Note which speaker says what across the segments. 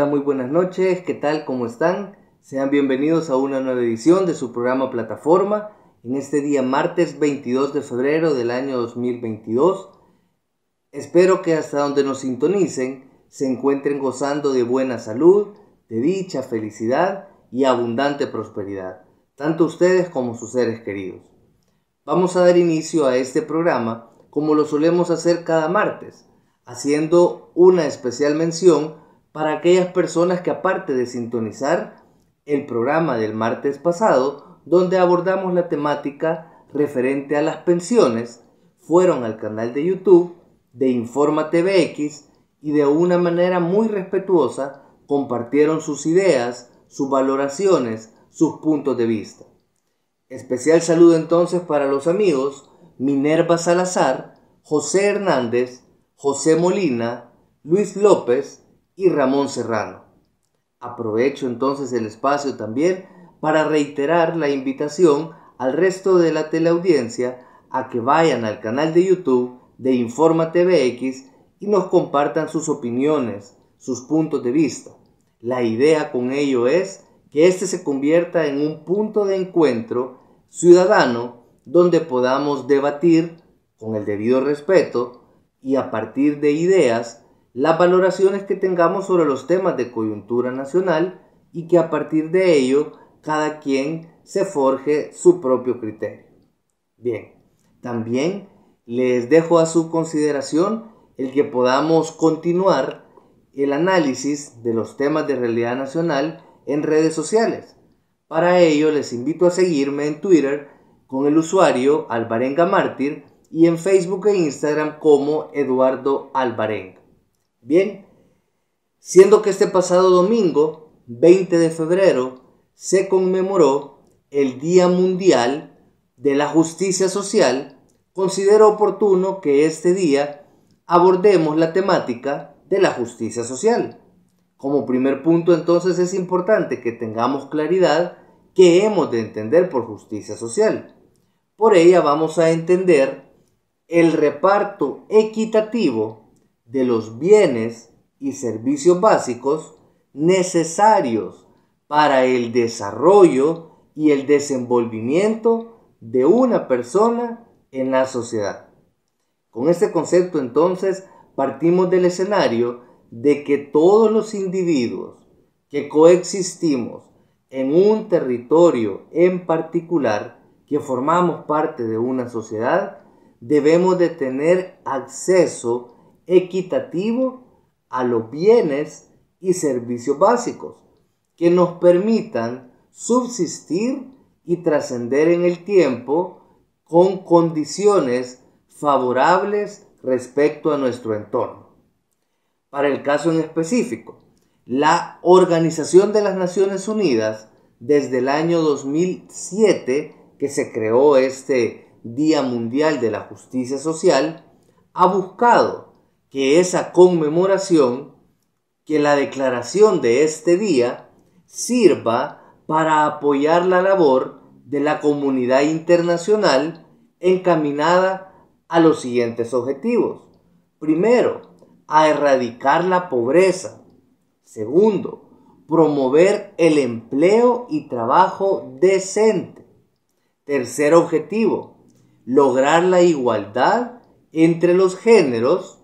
Speaker 1: Muy buenas noches. ¿Qué tal? ¿Cómo están? Sean bienvenidos a una nueva edición de su programa Plataforma en este día martes 22 de febrero del año 2022. Espero que hasta donde nos sintonicen se encuentren gozando de buena salud, de dicha, felicidad y abundante prosperidad, tanto ustedes como sus seres queridos. Vamos a dar inicio a este programa como lo solemos hacer cada martes, haciendo una especial mención para aquellas personas que, aparte de sintonizar el programa del martes pasado, donde abordamos la temática referente a las pensiones, fueron al canal de YouTube de Informa TVX y de una manera muy respetuosa compartieron sus ideas, sus valoraciones, sus puntos de vista. Especial saludo entonces para los amigos Minerva Salazar, José Hernández, José Molina, Luis López y Ramón Serrano. Aprovecho entonces el espacio también para reiterar la invitación al resto de la teleaudiencia a que vayan al canal de YouTube de Informa TVX y nos compartan sus opiniones, sus puntos de vista. La idea con ello es que este se convierta en un punto de encuentro ciudadano donde podamos debatir con el debido respeto y a partir de ideas las valoraciones que tengamos sobre los temas de coyuntura nacional y que a partir de ello cada quien se forje su propio criterio. Bien, también les dejo a su consideración el que podamos continuar el análisis de los temas de realidad nacional en redes sociales. Para ello les invito a seguirme en Twitter con el usuario Alvarenga Mártir y en Facebook e Instagram como Eduardo Alvarenga. Bien, siendo que este pasado domingo, 20 de febrero, se conmemoró el Día Mundial de la Justicia Social, considero oportuno que este día abordemos la temática de la justicia social. Como primer punto, entonces, es importante que tengamos claridad qué hemos de entender por justicia social. Por ella vamos a entender el reparto equitativo de los bienes y servicios básicos necesarios para el desarrollo y el desenvolvimiento de una persona en la sociedad. Con este concepto, entonces, partimos del escenario de que todos los individuos que coexistimos en un territorio en particular, que formamos parte de una sociedad, debemos de tener acceso equitativo a los bienes y servicios básicos que nos permitan subsistir y trascender en el tiempo con condiciones favorables respecto a nuestro entorno. Para el caso en específico, la Organización de las Naciones Unidas, desde el año 2007, que se creó este Día Mundial de la Justicia Social, ha buscado que esa conmemoración, que la declaración de este día, sirva para apoyar la labor de la comunidad internacional encaminada a los siguientes objetivos. Primero, a erradicar la pobreza. Segundo, promover el empleo y trabajo decente. Tercer objetivo, lograr la igualdad entre los géneros.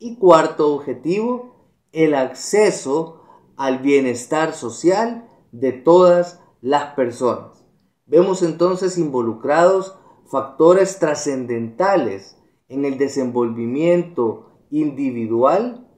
Speaker 1: Y cuarto objetivo, el acceso al bienestar social de todas las personas. Vemos entonces involucrados factores trascendentales en el desenvolvimiento individual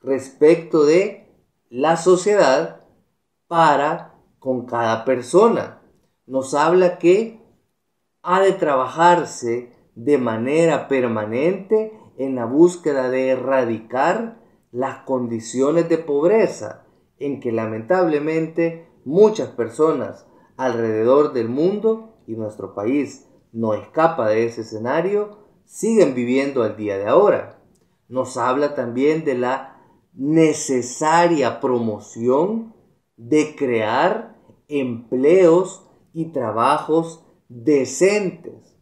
Speaker 1: respecto de la sociedad para con cada persona. Nos habla que ha de trabajarse de manera permanente en la búsqueda de erradicar las condiciones de pobreza en que lamentablemente muchas personas alrededor del mundo, y nuestro país no escapa de ese escenario, siguen viviendo al día de ahora. Nos habla también de la necesaria promoción de crear empleos y trabajos decentes.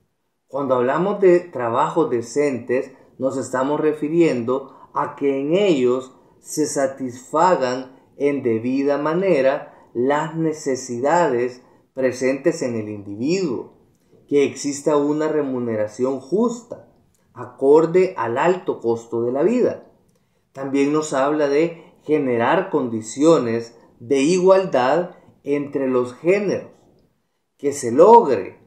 Speaker 1: Cuando hablamos de trabajos decentes, nos estamos refiriendo a que en ellos se satisfagan en debida manera las necesidades presentes en el individuo, que exista una remuneración justa, acorde al alto costo de la vida. También nos habla de generar condiciones de igualdad entre los géneros, que se logre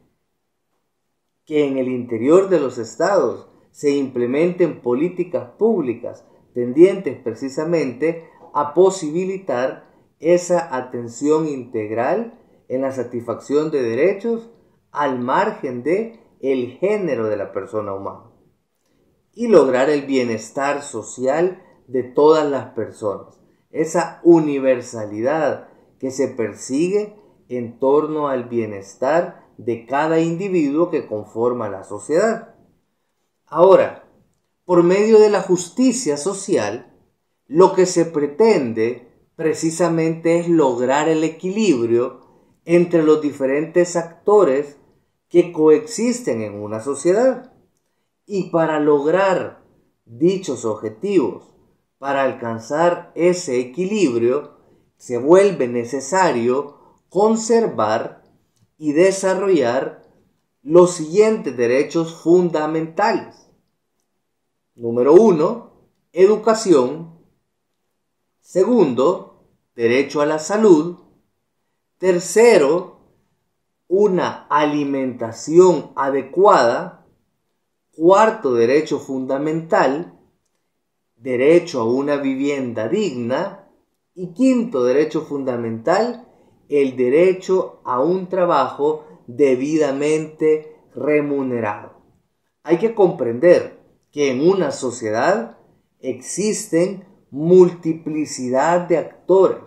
Speaker 1: que en el interior de los estados se implementen políticas públicas tendientes precisamente a posibilitar esa atención integral en la satisfacción de derechos al margen de el género de la persona humana y lograr el bienestar social de todas las personas, esa universalidad que se persigue en torno al bienestar de cada individuo que conforma la sociedad. Ahora, por medio de la justicia social, lo que se pretende precisamente es lograr el equilibrio entre los diferentes actores que coexisten en una sociedad. Y para lograr dichos objetivos, para alcanzar ese equilibrio, se vuelve necesario conservar y desarrollar los siguientes derechos fundamentales. Número 1, educación. Segundo, derecho a la salud. Tercero, una alimentación adecuada. Cuarto derecho fundamental, derecho a una vivienda digna. Y quinto derecho fundamental, el derecho a un trabajo debidamente remunerado. Hay que comprender que en una sociedad existen multiplicidad de actores.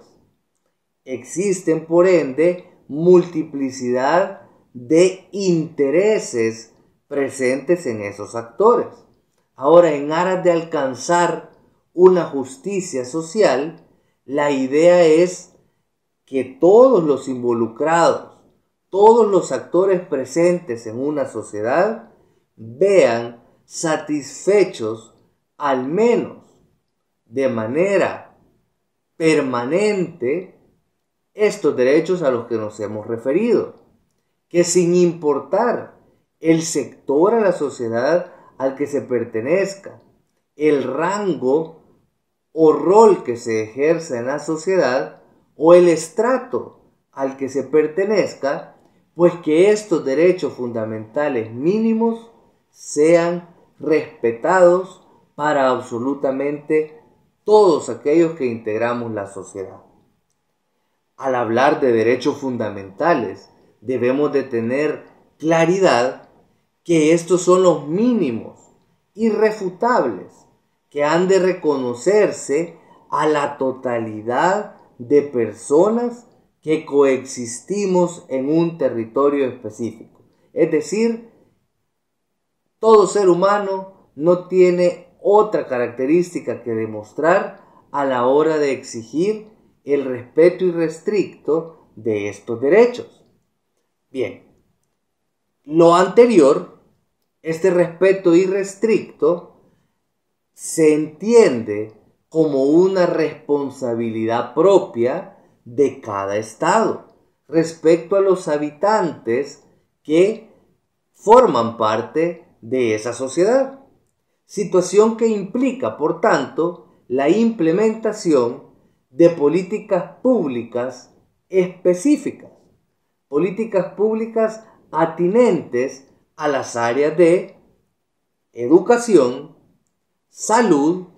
Speaker 1: Existen, por ende, multiplicidad de intereses presentes en esos actores. Ahora, en aras de alcanzar una justicia social, la idea es que todos los involucrados, todos los actores presentes en una sociedad, vean satisfechos al menos de manera permanente estos derechos a los que nos hemos referido, que sin importar el sector a la sociedad al que se pertenezca, el rango o rol que se ejerza en la sociedad o el estrato al que se pertenezca, pues que estos derechos fundamentales mínimos sean respetados para absolutamente todos aquellos que integramos la sociedad. Al hablar de derechos fundamentales, debemos de tener claridad que estos son los mínimos irrefutables que han de reconocerse a la totalidad de personas que coexistimos en un territorio específico. Es decir, todo ser humano no tiene otra característica que demostrar a la hora de exigir el respeto irrestricto de estos derechos. Bien, lo anterior, este respeto irrestricto, se entiende como una responsabilidad propia de cada estado respecto a los habitantes que forman parte de esa sociedad. Situación que implica, por tanto, la implementación de políticas públicas específicas, políticas públicas atinentes a las áreas de educación, salud,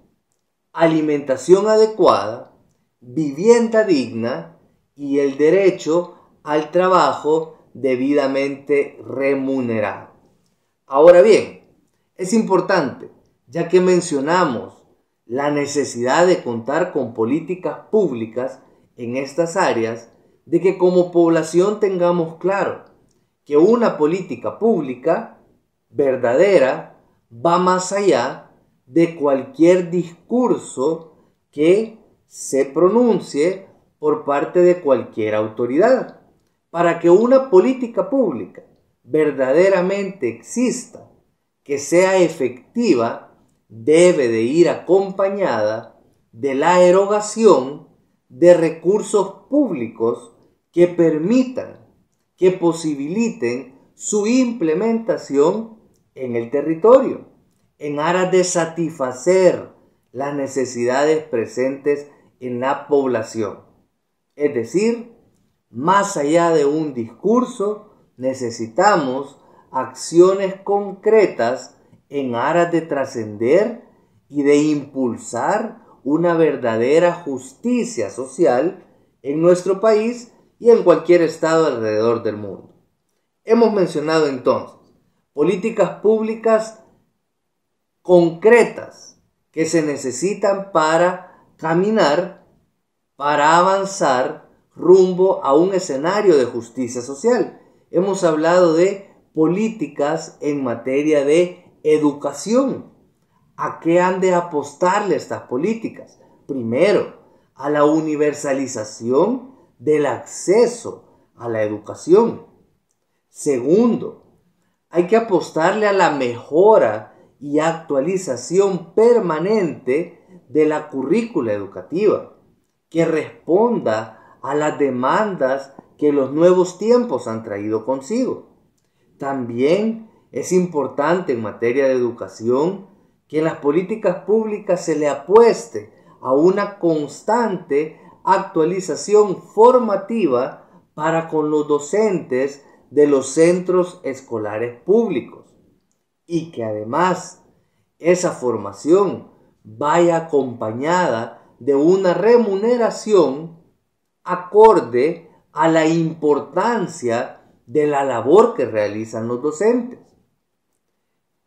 Speaker 1: alimentación adecuada, vivienda digna y el derecho al trabajo debidamente remunerado. Ahora bien, es importante, ya que mencionamos la necesidad de contar con políticas públicas en estas áreas, de que como población tengamos claro que una política pública verdadera va más allá de cualquier discurso que se pronuncie por parte de cualquier autoridad. Para que una política pública verdaderamente exista, que sea efectiva, debe de ir acompañada de la erogación de recursos públicos que permitan, que posibiliten su implementación en el territorio, en aras de satisfacer las necesidades presentes en la población. Es decir, más allá de un discurso, necesitamos acciones concretas en aras de trascender y de impulsar una verdadera justicia social en nuestro país y en cualquier estado alrededor del mundo. Hemos mencionado entonces políticas públicas concretas que se necesitan para caminar, para avanzar rumbo a un escenario de justicia social. Hemos hablado de políticas en materia de educación. ¿A qué han de apostarle estas políticas? Primero, a la universalización del acceso a la educación. Segundo, hay que apostarle a la mejora y actualización permanente de la currícula educativa, que responda a las demandas que los nuevos tiempos han traído consigo. También es importante en materia de educación que en las políticas públicas se le apueste a una constante actualización formativa para con los docentes de los centros escolares públicos, y que además esa formación vaya acompañada de una remuneración acorde a la importancia de la labor que realizan los docentes.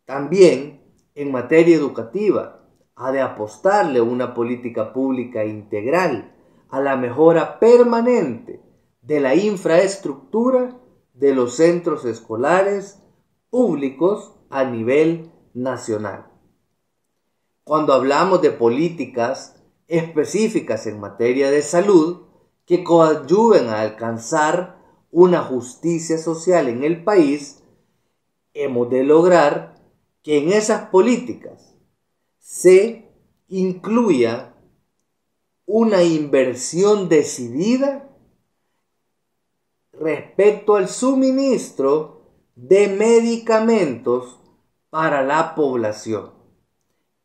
Speaker 1: También en materia educativa ha de apostarle una política pública integral a la mejora permanente de la infraestructura de los centros escolares públicos a nivel nacional. Cuando hablamos de políticas específicas en materia de salud que coadyuven a alcanzar una justicia social en el país, hemos de lograr que en esas políticas se incluya una inversión decidida respecto al suministro de medicamentos para la población.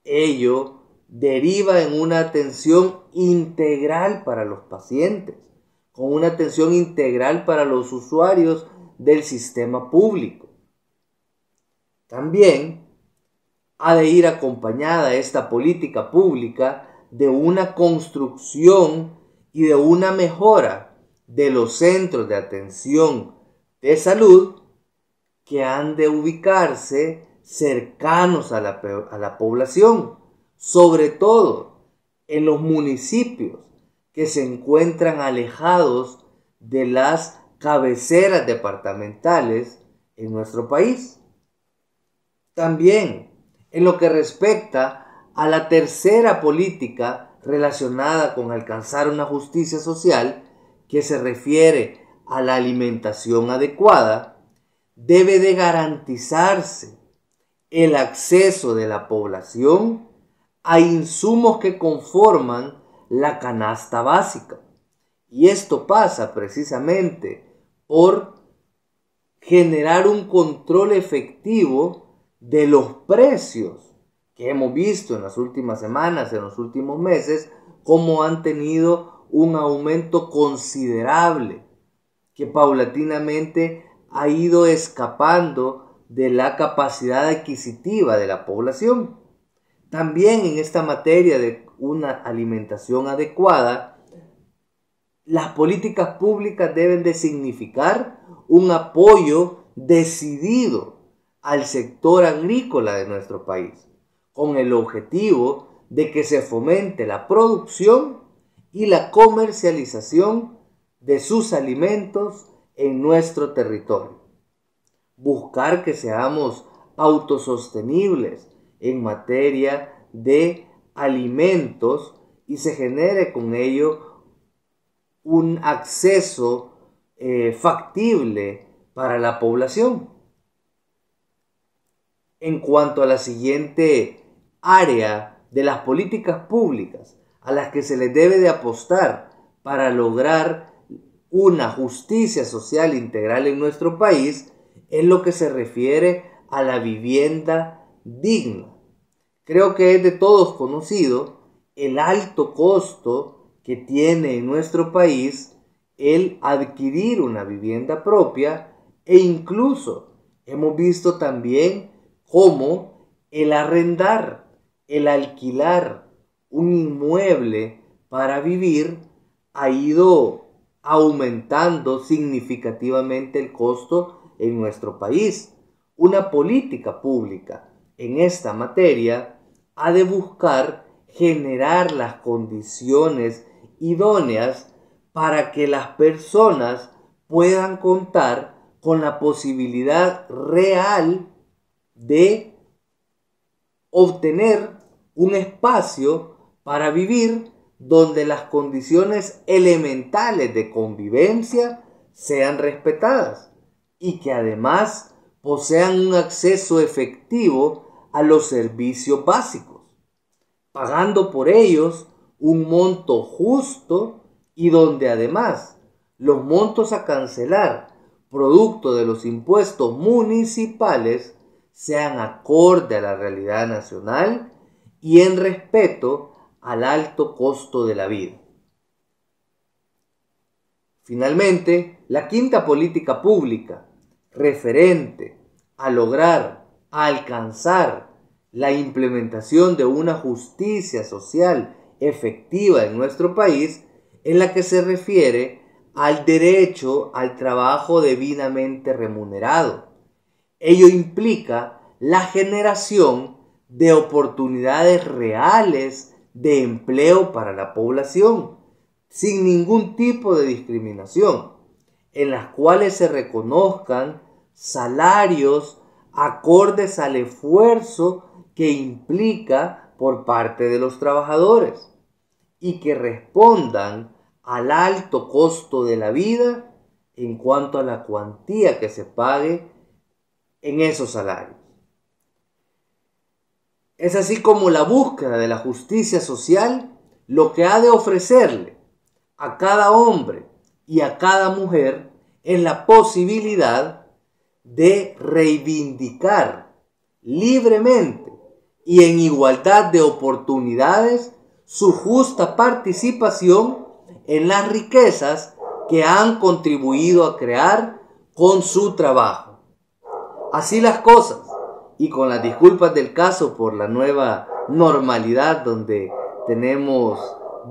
Speaker 1: Ello deriva en una atención integral para los pacientes, con una atención integral para los usuarios del sistema público. También ha de ir acompañada esta política pública de una construcción y de una mejora de los centros de atención de salud que han de ubicarse cercanos a la población, sobre todo en los municipios que se encuentran alejados de las cabeceras departamentales en nuestro país. También en lo que respecta a la tercera política relacionada con alcanzar una justicia social, que se refiere a la alimentación adecuada, debe de garantizarse el acceso de la población a insumos que conforman la canasta básica. Y esto pasa precisamente por generar un control efectivo de los precios que hemos visto en las últimas semanas, en los últimos meses, cómo han tenido un aumento considerable que paulatinamente ha ido escapando de la capacidad adquisitiva de la población. También en esta materia de una alimentación adecuada, las políticas públicas deben de significar un apoyo decidido al sector agrícola de nuestro país, con el objetivo de que se fomente la producción y la comercialización de sus alimentos en nuestro territorio. Buscar que seamos autosostenibles en materia de alimentos y se genere con ello un acceso factible para la población. En cuanto a la siguiente área de las políticas públicas a las que se les debe de apostar para lograr una justicia social integral en nuestro país es lo que se refiere a la vivienda digna. Creo que es de todos conocido el alto costo que tiene en nuestro país el adquirir una vivienda propia, e incluso hemos visto también cómo el arrendar, el alquilar un inmueble para vivir ha ido aumentando significativamente el costo en nuestro país. Una política pública en esta materia ha de buscar generar las condiciones idóneas para que las personas puedan contar con la posibilidad real de obtener un espacio para vivir donde las condiciones elementales de convivencia sean respetadas y que además posean un acceso efectivo a los servicios básicos, pagando por ellos un monto justo y donde además los montos a cancelar, producto de los impuestos municipales, sean acorde a la realidad nacional y en respeto al alto costo de la vida. Finalmente, la quinta política pública referente a lograr, a alcanzar la implementación de una justicia social efectiva en nuestro país es la que se refiere al derecho al trabajo debidamente remunerado. Ello implica la generación de oportunidades reales de empleo para la población, sin ningún tipo de discriminación, en las cuales se reconozcan salarios acordes al esfuerzo que implica por parte de los trabajadores y que respondan al alto costo de la vida en cuanto a la cuantía que se pague en esos salarios. Es así como la búsqueda de la justicia social lo que ha de ofrecerle a cada hombre y a cada mujer es la posibilidad de reivindicar libremente y en igualdad de oportunidades su justa participación en las riquezas que han contribuido a crear con su trabajo. Así las cosas, y con las disculpas del caso por la nueva normalidad donde tenemos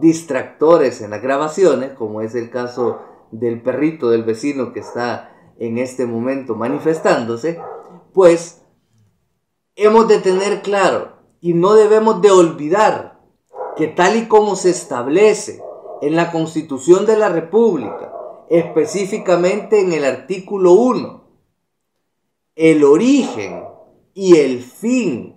Speaker 1: distractores en las grabaciones, como es el caso del perrito del vecino que está en este momento manifestándose, pues hemos de tener claro y no debemos de olvidar que tal y como se establece en la Constitución de la República, específicamente en el artículo 1, el origen y el fin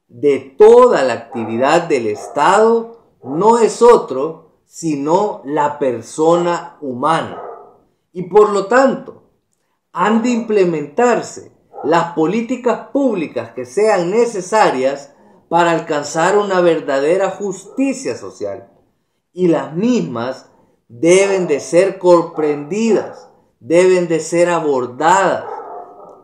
Speaker 1: de toda la actividad del Estado no es otro sino la persona humana. Y por lo tanto, han de implementarse las políticas públicas que sean necesarias para alcanzar una verdadera justicia social. Y las mismas deben de ser comprendidas, deben de ser abordadas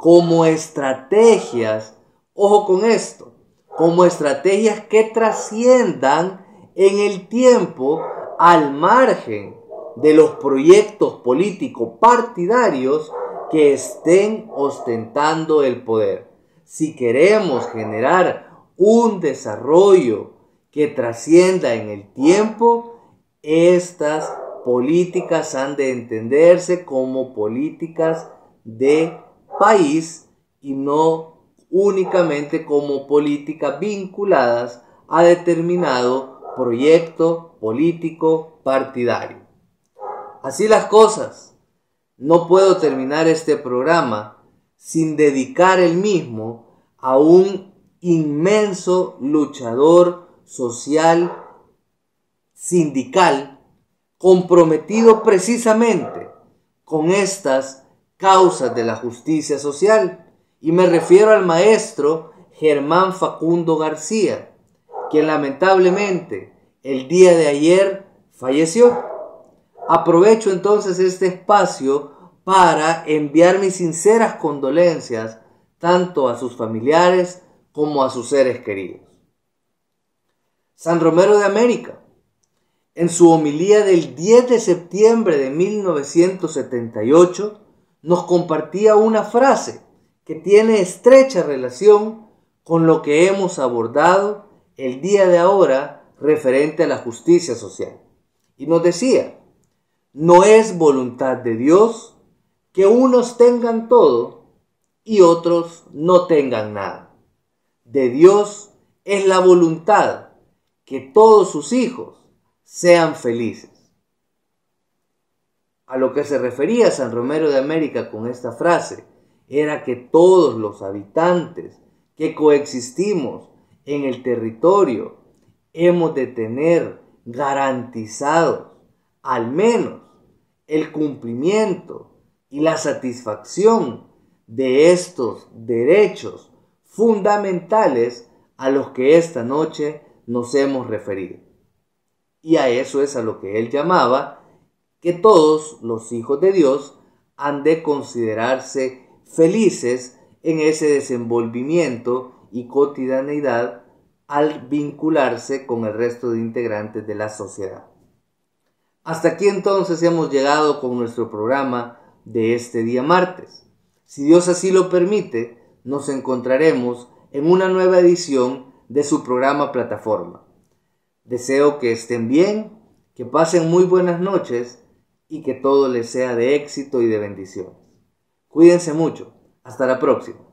Speaker 1: como estrategias, ojo con esto, como estrategias que trasciendan en el tiempo al margen de los proyectos políticos partidarios que estén ostentando el poder. Si queremos generar un desarrollo que trascienda en el tiempo, estas políticas han de entenderse como políticas de país y no únicamente como políticas vinculadas a determinado proyecto político partidario. Así las cosas, no puedo terminar este programa sin dedicar el mismo a un inmenso luchador social sindical comprometido precisamente con estas causas de la justicia social, y me refiero al maestro Germán Facundo García, quien lamentablemente el día de ayer falleció. Aprovecho entonces este espacio para enviar mis sinceras condolencias tanto a sus familiares como a sus seres queridos. San Romero de América, en su homilía del 10 de septiembre de 1978, nos compartía una frase que tiene estrecha relación con lo que hemos abordado el día de ahora referente a la justicia social. Y nos decía: no es voluntad de Dios que unos tengan todo y otros no tengan nada. De Dios es la voluntad que todos sus hijos sean felices. A lo que se refería San Romero de América con esta frase era que todos los habitantes que coexistimos en el territorio hemos de tener garantizados al menos el cumplimiento y la satisfacción de estos derechos fundamentales a los que esta noche nos hemos referido. Y a eso es a lo que él llamaba que todos los hijos de Dios han de considerarse felices en ese desenvolvimiento y cotidianeidad al vincularse con el resto de integrantes de la sociedad. Hasta aquí entonces hemos llegado con nuestro programa de este día martes. Si Dios así lo permite, nos encontraremos en una nueva edición de su programa Plataforma. Deseo que estén bien, que pasen muy buenas noches y que todo les sea de éxito y de bendición. Cuídense mucho. Hasta la próxima.